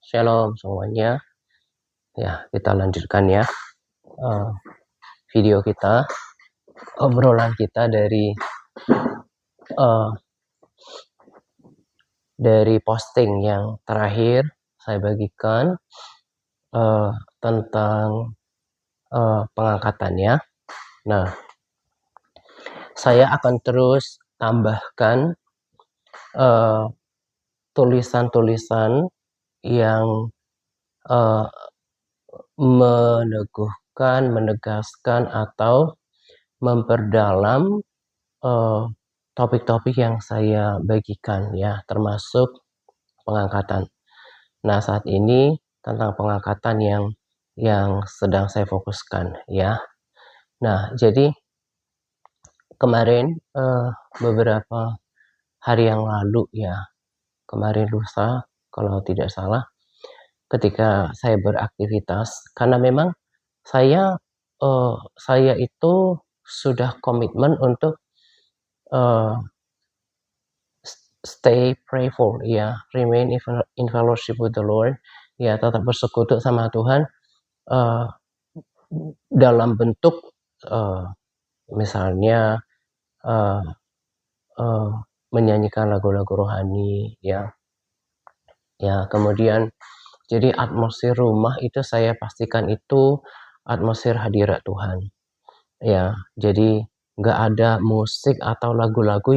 Shalom semuanya. Ya, kita lanjutkan ya video kita, obrolan kita dari posting yang terakhir saya bagikan tentang pengangkatannya. Nah, saya akan terus tambahkan tulisan-tulisan yang meneguhkan, menegaskan atau memperdalam topik-topik yang saya bagikan ya, termasuk pengangkatan. Nah, saat ini tentang pengangkatan yang sedang saya fokuskan ya. Nah, jadi kemarin beberapa hari yang lalu ya, kemarin lusa kalau tidak salah, ketika saya beraktivitas, karena memang saya itu sudah komitmen untuk stay prayerful ya, remain in fellowship with the Lord ya, tetap bersekutu sama Tuhan dalam bentuk misalnya menyanyikan lagu-lagu rohani ya. Kemudian jadi atmosfer rumah itu saya pastikan itu atmosfer hadirat Tuhan ya. Jadi nggak ada musik atau lagu-lagu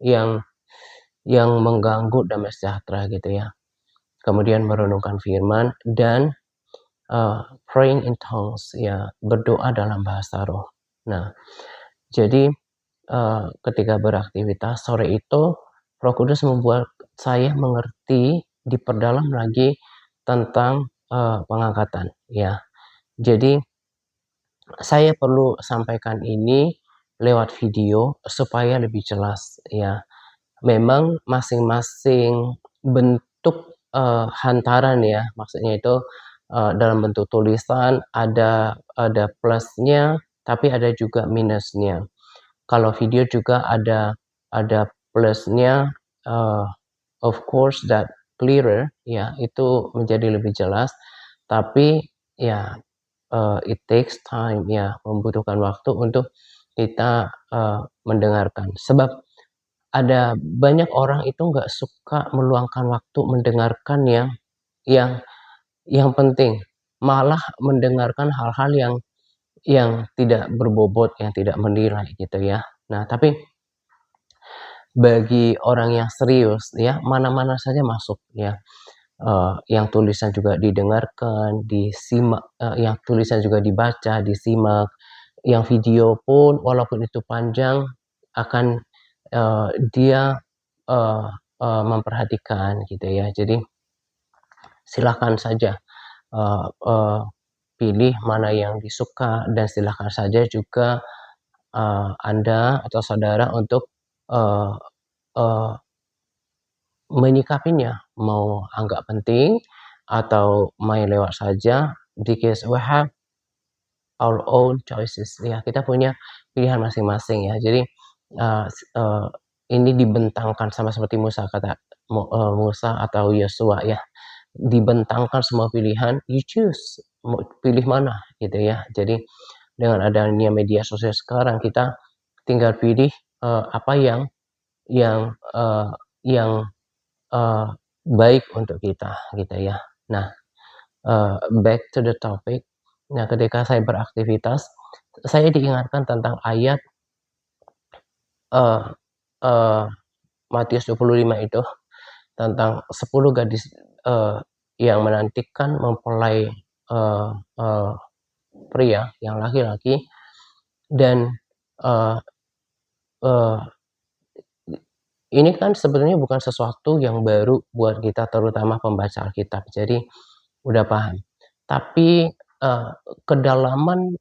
yang mengganggu damai sejahtera gitu ya. Kemudian merenungkan firman dan praying in tongues ya, berdoa dalam bahasa roh. Nah, jadi ketika beraktivitas sore itu Roh Kudus membuat saya mengerti, diperdalam lagi tentang pengangkatan ya. Jadi saya perlu sampaikan ini lewat video supaya lebih jelas ya. Memang masing-masing bentuk hantaran ya, maksudnya itu dalam bentuk tulisan ada plusnya, tapi ada juga minusnya. Kalau video juga ada plusnya, of course that clearer ya, itu menjadi lebih jelas. Tapi ya it takes time ya, membutuhkan waktu untuk kita mendengarkan. Sebab ada banyak orang itu nggak suka meluangkan waktu mendengarkan yang penting, malah mendengarkan hal-hal yang tidak berbobot, yang tidak menilai gitu ya. Nah, tapi bagi orang yang serius ya, mana-mana saja masuk ya. Yang tulisan juga didengarkan, disimak, yang tulisan juga dibaca, disimak. Yang video pun walaupun itu panjang akan dia memperhatikan gitu ya. Jadi silahkan saja pilih mana yang disuka, dan silahkan saja juga Anda atau saudara untuk menyikapinya, mau anggap penting atau main lewat saja, because we have our own choices ya, kita punya pilihan masing-masing ya. Jadi ini dibentangkan sama seperti Musa, kata Musa atau Yosua ya, dibentangkan semua pilihan, you choose, mau pilih mana gitu ya. Jadi dengan adanya media sosial sekarang, kita tinggal pilih apa yang baik untuk kita gitu ya. Nah, back to the topic. Nah, ketika saya beraktivitas, saya diingatkan tentang ayat Matius 25 itu, tentang 10 gadis yang menantikan mempelai pria yang laki-laki. Dan ini kan sebenarnya bukan sesuatu yang baru buat kita, terutama pembaca Alkitab. Jadi udah paham. Tapi kedalaman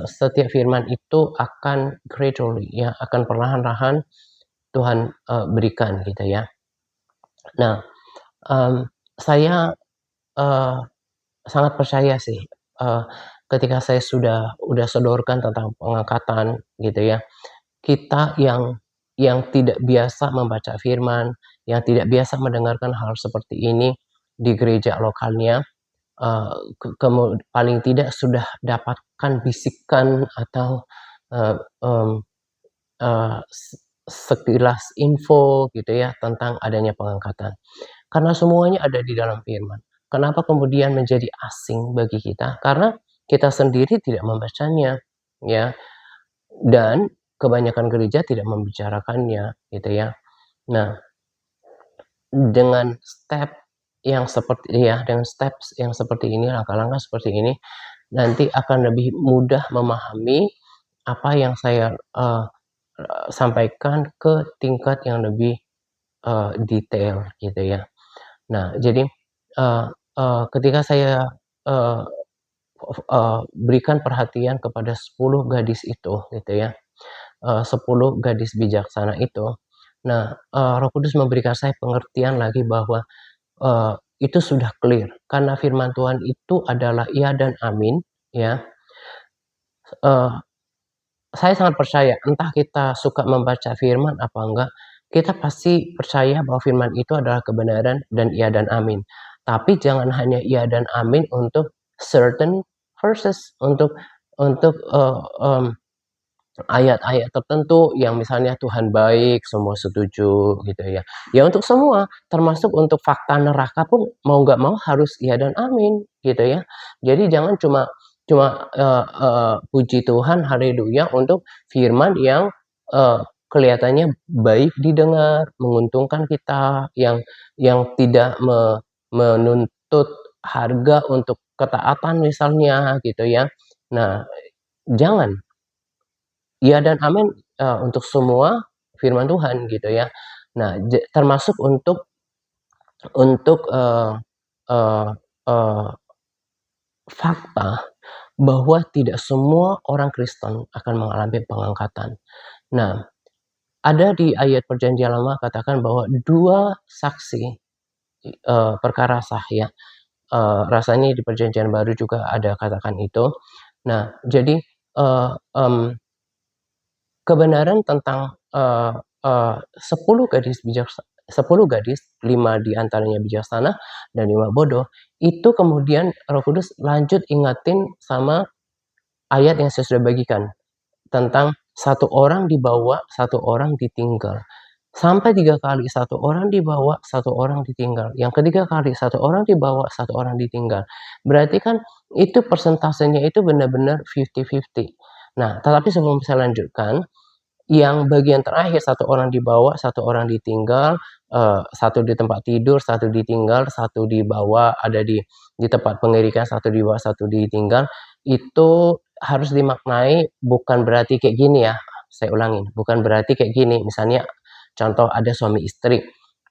setiap firman itu akan gradually ya, akan perlahan-lahan Tuhan berikan gitu ya. Nah, saya sangat percaya sih ketika saya udah sodorkan tentang pengangkatan gitu ya, kita yang tidak biasa membaca firman, yang tidak biasa mendengarkan hal seperti ini, di gereja lokalnya, paling tidak sudah dapatkan bisikan atau sekilas info gitu ya tentang adanya pengangkatan. Karena semuanya ada di dalam firman. Kenapa kemudian menjadi asing bagi kita? Karena kita sendiri tidak membacanya, ya. Dan kebanyakan gereja tidak membicarakannya, gitu ya. Nah, dengan dengan steps yang seperti ini, langkah-langkah seperti ini, nanti akan lebih mudah memahami apa yang saya sampaikan ke tingkat yang lebih detail, gitu ya. Nah, jadi ketika saya berikan perhatian kepada 10 gadis itu, gitu ya, 10 gadis bijaksana itu. Nah, Roh Kudus memberikan saya pengertian lagi bahwa itu sudah clear karena firman Tuhan itu adalah iya dan amin, ya. Saya sangat percaya, entah kita suka membaca firman apa enggak, kita pasti percaya bahwa firman itu adalah kebenaran dan iya dan amin. Tapi jangan hanya iya dan amin untuk certain verses, untuk ayat-ayat tertentu yang misalnya Tuhan baik, semua setuju gitu ya. Ya untuk semua, termasuk untuk fakta neraka pun mau nggak mau harus iya dan amin gitu ya. Jadi jangan cuma cuma puji Tuhan, haleluya untuk firman yang kelihatannya baik didengar, menguntungkan kita, yang tidak menuntut harga untuk ketaatan misalnya gitu ya. Nah, jangan. Iya dan amin, untuk semua firman Tuhan gitu ya. Nah, termasuk untuk, eee eee, fakta bahwa tidak semua orang Kristen akan mengalami pengangkatan. Nah, ada di ayat Perjanjian Lama katakan bahwa 2 saksi, perkara sah ya, rasanya di Perjanjian Baru juga ada katakan itu. Nah, jadi, eee, mmm kebenaran tentang, 10 gadis 10 gadis, 5 di antaranya bijaksana dan 5 bodoh, itu kemudian Roh Kudus lanjut ingatin sama ayat yang saya sudah bagikan, tentang 1 orang dibawa, 1 orang ditinggal. Sampai 3 kali 1 orang dibawa, 1 orang ditinggal. Yang ketiga kali 1 orang dibawa, 1 orang ditinggal. Berarti kan itu persentasenya itu benar-benar 50-50. Nah, tetapi sebelum saya lanjutkan, yang bagian terakhir 1 orang dibawa, 1 orang ditinggal, 1 di tempat tidur, 1 ditinggal, 1 dibawa, ada di tempat pengirikan, 1 dibawa, 1 ditinggal, itu harus dimaknai bukan berarti kayak gini ya, saya ulangin, bukan berarti kayak gini, misalnya contoh ada suami istri,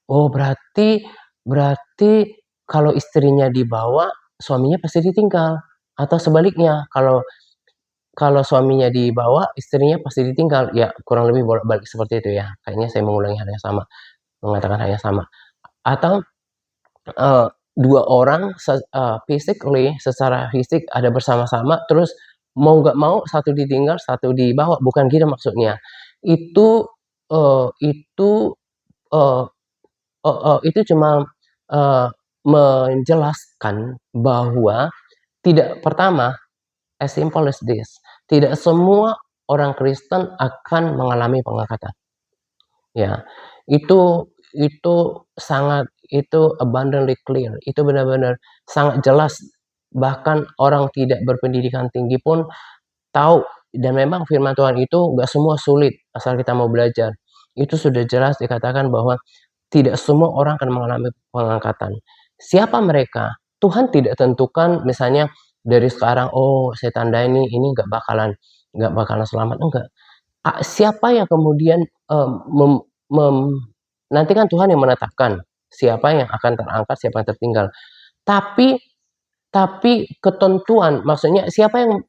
oh berarti berarti kalau istrinya dibawa, suaminya pasti ditinggal, atau sebaliknya, kalau suaminya dibawa, istrinya pasti ditinggal. Ya, kurang lebih bolak-balik seperti itu ya. Kayaknya saya mengulangi hal yang sama, mengatakan hal yang sama. Atau, 2 orang physically, secara fisik ada bersama-sama, terus mau nggak mau satu ditinggal, satu dibawa, bukan gitu maksudnya. Itu, itu, eee itu cuma, menjelaskan bahwa pertama, as simple as this, tidak semua orang Kristen akan mengalami pengangkatan. Ya, itu itu abundantly clear, itu benar-benar sangat jelas, bahkan orang tidak berpendidikan tinggi pun tahu, dan memang firman Tuhan itu nggak semua sulit, asal kita mau belajar. Itu sudah jelas dikatakan bahwa tidak semua orang akan mengalami pengangkatan. Siapa mereka? Tuhan tidak tentukan misalnya dari sekarang, "Oh, saya tandai nih, ini nggak bakalan selamat," enggak. Siapa yang kemudian, mem mem nanti kan Tuhan yang menetapkan siapa yang akan terangkat, siapa yang tertinggal. Tapi ketentuan, maksudnya siapa yang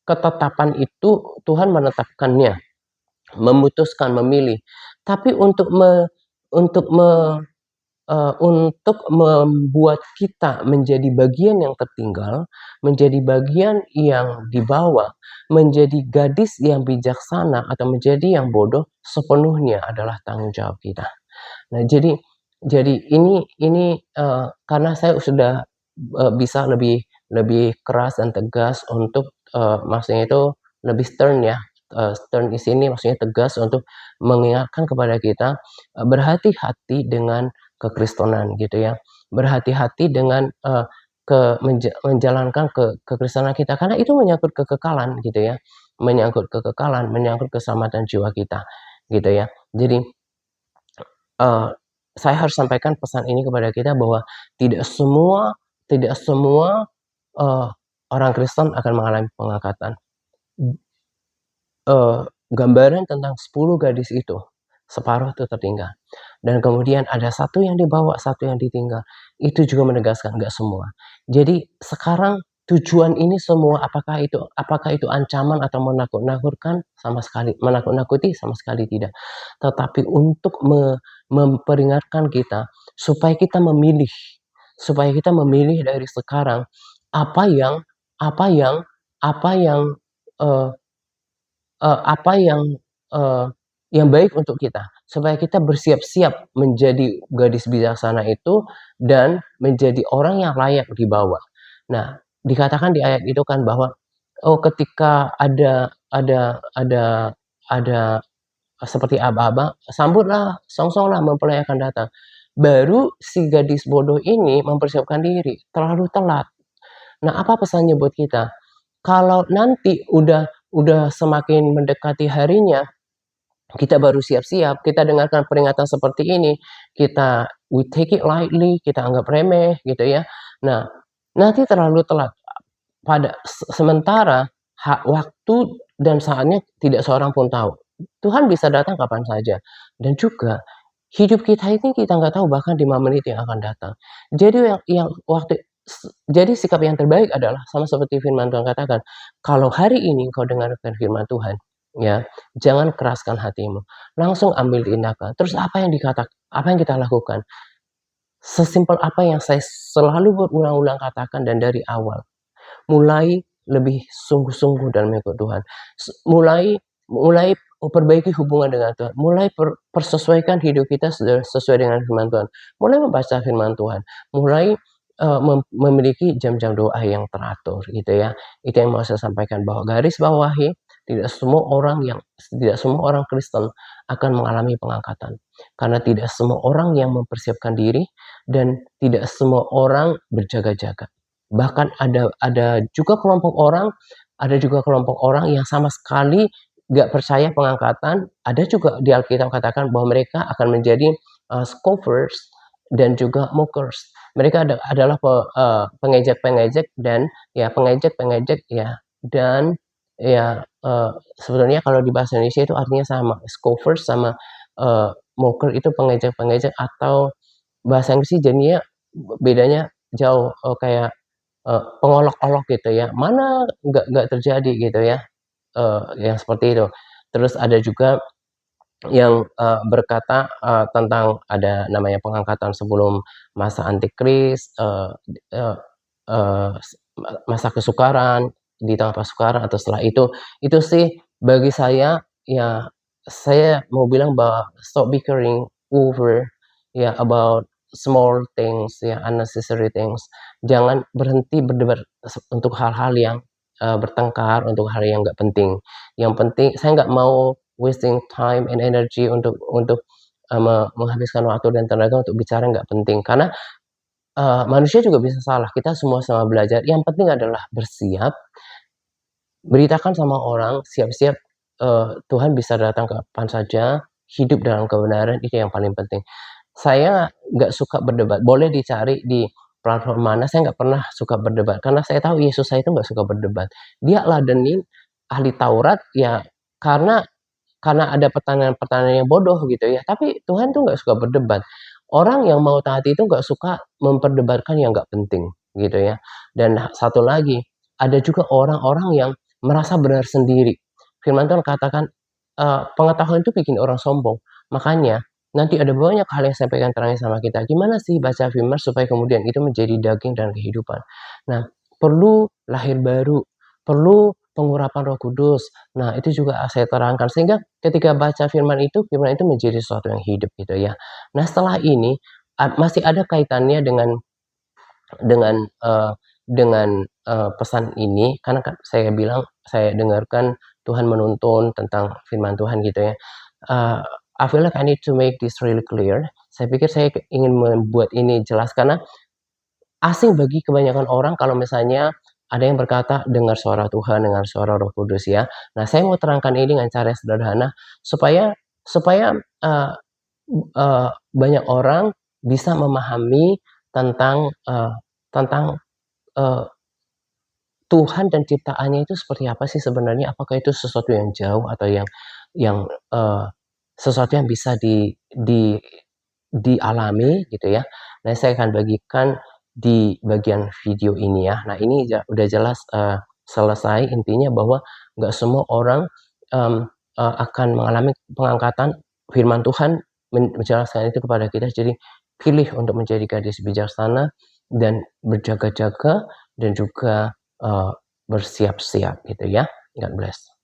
ketetapan itu Tuhan menetapkannya, memutuskan, memilih. Tapi untuk me untuk membuat kita menjadi bagian yang tertinggal, menjadi bagian yang dibawa, menjadi gadis yang bijaksana atau menjadi yang bodoh, sepenuhnya adalah tanggung jawab kita. Nah, jadi Jadi karena saya sudah, bisa lebih keras dan tegas untuk, maksudnya itu lebih stern ya, stern di sini maksudnya tegas untuk mengingatkan kepada kita, berhati-hati dengan kekristenan gitu ya. Berhati-hati dengan, menjalankan kekristenan kita, karena itu menyangkut kekekalan gitu ya, menyangkut kekekalan, menyangkut keselamatan jiwa kita, gitu ya. Jadi, eee, saya harus sampaikan pesan ini kepada kita bahwa tidak semua tidak semua, eee, orang Kristen akan mengalami pengangkatan. Eee, Gambaran tentang 10 gadis itu, separuh itu tertinggal. Dan kemudian ada satu yang dibawa, satu yang ditinggal. Itu juga menegaskan nggak semua. Jadi sekarang tujuan ini semua apakah itu ancaman atau menakut-nakuti? Sama sekali menakut-nakuti? Sama sekali tidak. Tetapi untuk memperingatkan kita supaya kita memilih dari sekarang apa yang apa yang apa yang, eee apa eee, yang baik untuk kita, supaya kita bersiap-siap menjadi gadis bijaksana itu dan menjadi orang yang layak dibawa. Nah, dikatakan di ayat itu kan bahwa, ketika ada seperti aba-aba, sambutlah, songsonglah mempelai akan datang. Baru si gadis bodoh ini mempersiapkan diri, terlalu telat. Nah, apa pesannya buat kita? Kalau nanti udah semakin mendekati harinya, kita baru siap-siap, kita dengarkan peringatan seperti ini, we take it lightly, kita anggap remeh gitu ya. Nah, nanti terlalu telat. Sementara waktu dan saatnya tidak seorang pun tahu. Tuhan bisa datang kapan saja. Dan juga hidup kita ini kita nggak tahu bahkan 5 menit yang akan datang. Jadi jadi sikap yang terbaik adalah sama seperti firman Tuhan katakan, kalau hari ini kau dengarkan firman Tuhan, ya, jangan keraskan hatimu. Langsung ambil tindakan. Terus apa yang kita lakukan? Sesimpel apa yang saya selalu berulang-ulang katakan dan dari awal. Mulai lebih sungguh-sungguh dalam mengikut Tuhan. Mulai mulai perbaiki hubungan dengan Tuhan. Mulai persesuaikan hidup kita sesuai dengan firman Tuhan. Mulai membaca firman Tuhan. Mulai memiliki jam-jam doa yang teratur gitu ya. Itu yang mau saya sampaikan, bahwa garis bawahi tidak semua orang Kristen akan mengalami pengangkatan. Karena tidak semua orang yang mempersiapkan diri dan tidak semua orang berjaga-jaga. Bahkan ada juga kelompok orang yang sama sekali nggak percaya pengangkatan. Ada juga di Alkitab katakan bahwa mereka akan menjadi, scoffers dan juga mockers. Mereka adalah pengejek-pengejek dan ya pengejek-pengejek ya, dan ya, sebetulnya kalau di bahasa Indonesia itu artinya sama, scoffers sama, mocker itu pengejek-pengejek, atau bahasa Inggris sih jadinya bedanya jauh, kayak pengolok-olok gitu ya, mana nggak terjadi gitu ya, yang seperti itu. Terus ada juga yang, berkata, tentang ada namanya pengangkatan sebelum masa antikris, eee eee, masa kesukaran, di tengah kesukaran atau setelah itu sih bagi saya ya, saya mau bilang bahwa stop bickering over ya about small things ya, unnecessary things. Jangan berhenti berdebat untuk hal-hal yang, bertengkar, untuk hal yang nggak penting. Yang penting saya nggak mau wasting time and energy untuk, menghabiskan waktu dan tenaga untuk bicara nggak penting. Karena, manusia juga bisa salah, kita semua sama belajar, yang penting adalah bersiap, beritakan sama orang, siap-siap, Tuhan bisa datang kapan saja, hidup dalam kebenaran, itu yang paling penting. Saya nggak suka berdebat, boleh dicari di platform mana, saya nggak pernah suka berdebat, karena saya tahu Yesus saya itu nggak suka berdebat. Dia ladenin ahli Taurat ya, karena ada pertanyaan-pertanyaan yang bodoh gitu ya, tapi Tuhan tuh nggak suka berdebat. Orang yang mau taat itu nggak suka memperdebatkan yang nggak penting, gitu ya. Dan satu lagi, ada juga orang-orang yang merasa benar sendiri. Firman Tuhan katakan, pengetahuan itu bikin orang sombong. Makanya, nanti ada banyak hal yang saya pengen terangin sama kita. Gimana sih baca firman supaya kemudian itu menjadi daging dan kehidupan. Nah, perlu lahir baru, perlu pengurapan Roh Kudus. Nah, itu juga saya terangkan sehingga ketika baca firman itu menjadi sesuatu yang hidup gitu ya. Nah, setelah ini masih ada kaitannya dengan pesan ini, karena kan saya dengarkan Tuhan menuntun tentang firman Tuhan gitu ya. I feel like I need to make this really clear. Saya pikir saya ingin membuat ini jelas karena asing bagi kebanyakan orang kalau misalnya ada yang berkata dengar suara Tuhan, dengar suara Roh Kudus ya. Nah, saya mau terangkan ini dengan cara yang sederhana supaya supaya banyak orang bisa memahami tentang Tuhan dan ciptaannya itu seperti apa sih sebenarnya? Apakah itu sesuatu yang jauh atau yang sesuatu yang bisa dialami gitu ya. Nah, saya akan bagikan di bagian video ini ya. Nah, ini udah jelas selesai, intinya bahwa nggak semua orang akan mengalami pengangkatan firman Tuhan menjelaskan itu kepada kita. Jadi pilih untuk menjadi gadis bijaksana dan berjaga-jaga dan juga bersiap-siap gitu ya. God bless.